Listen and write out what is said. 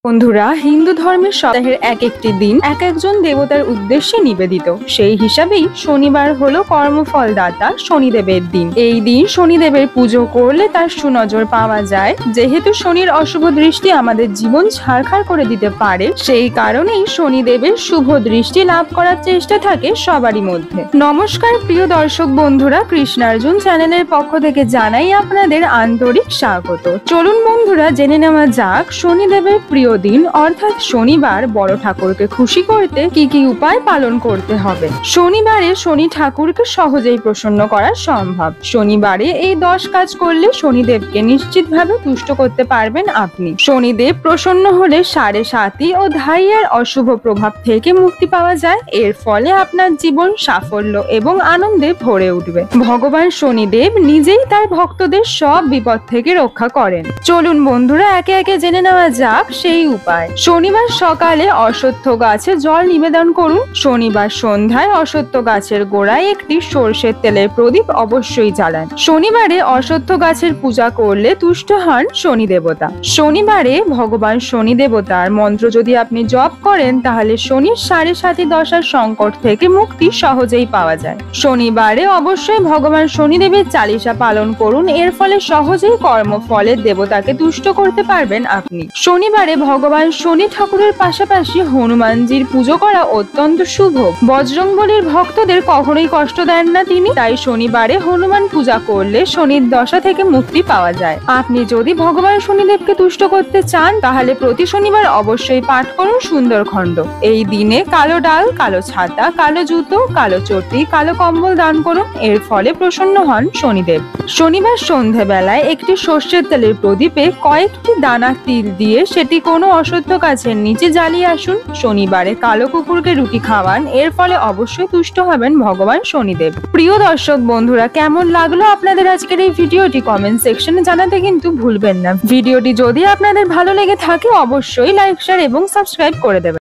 বন্ধুরা, হিন্দু ধর্মের সপ্তাহের এক একটি দিন এক একজন দেবতার উদ্দেশ্যে নিবেদিত। সেই হিসাবেই শনিবার হলো কর্মফলদাতা শনিদেবের দিন। এই দিন শনিদেবের পুজো করলে তার সুনজর পাওয়া যায়। যেহেতু শনির অশুভ দৃষ্টি আমাদের জীবন ছারখার করে দিতে পারে, সেই কারণেই শনিদেবের শুভ দৃষ্টি লাভ করার চেষ্টা থাকে সবারই মধ্যে। নমস্কার প্রিয় দর্শক বন্ধুরা, কৃষ্ণার্জুন চ্যানেলের পক্ষ থেকে জানাই আপনাদের আন্তরিক স্বাগত। চলুন বন্ধুরা, জেনে নেওয়া যাক শনিদেবের প্রিয় দিন অর্থাৎ শনিবার বড় ঠাকুরকে খুশি করতে কি কি উপায় পালন করতে হবে। শনিবারে শনি ঠাকুরকে সহজেই প্রসন্ন করা সম্ভব। শনিবারে এই 10 কাজ করলে শনিদেবকে নিশ্চিতভাবে তুষ্ট করতে পারবেন আপনি। শনিদেব প্রসন্ন হলে 7.5 ও ধাইয়ের অশুভ প্রভাব থেকে মুক্তি পাওয়া যায়। এর ফলে আপনার জীবন সাফল্য এবং আনন্দে ভরে উঠবে। ভগবান শনিদেব নিজেই তার ভক্তদের সব বিপদ থেকে রক্ষা করেন। চলুন বন্ধুরা, একে একে জেনে নেওয়া যাক সেই উপায়। শনিবার সকালে অশ্বত্থ গাছে জল নিবেদন করুন। শনিবার সন্ধ্যায় অশ্বত্থ গাছের গোড়ায় একটি সরষের তেলের প্রদীপ অবশ্যই জ্বালান। শনিবারে অশ্বত্থ গাছের পূজা করলে তুষ্ট হন শনি দেবতা। শনিবারে ভগবান শনি দেবতার মন্ত্র যদি আপনি জপ করেন, তাহলে শনির 7.5 দশার সংকট থেকে মুক্তি সহজেই পাওয়া যায়। শনিবারে অবশ্যই ভগবান শনিদেবের চালিসা পালন করুন। এর ফলে সহজেই কর্মফলের দেবতাকে তুষ্ট করতে পারবেন আপনি। শনিবারে ভগবান শনি ঠাকুরের পাশাপাশি হনুমানজির পুজো করা অত্যন্ত শুভ। বজরংবলীর ভক্তদের কখনোই কষ্ট দেন না তিনি, তাই শনিবারে হনুমান পূজা করলে শনির দশা থেকে মুক্তি পাওয়া যায়। আপনি যদি ভগবান শনিদেবকে তুষ্ট করতে চান, তাহলে প্রতি শনিবার অবশ্যই পাঠ করুন সুন্দরখণ্ড। এই দিনে কালো ডাল, কালো ছাতা, কালো জুতো, কালো চটি, কালো কম্বল দান করুন। এর ফলে প্রসন্ন হন শনিদেব। শনিবার সন্ধ্যাবেলায় একটি সর্ষের তেলের প্রদীপে কয়েকটি দানা তিল দিয়ে সেটি কোনো অশ্বত্থ গাছের নিচে জ্বালিয়ে আসুন। শনিবারে কালো কুকুরকে রুটি খাওয়ান। এর ফলে অবশ্যই তুষ্ট হবেন ভগবান শনিদেব। প্রিয় দর্শক বন্ধুরা, কেমন লাগলো আপনাদের আজকের এই ভিডিওটি কমেন্ট সেকশনে জানাতে কিন্তু ভুলবেন না। ভিডিওটি যদি আপনাদের ভালো লেগে থাকে অবশ্যই লাইক, শেয়ার এবং সাবস্ক্রাইব করে দেবেন।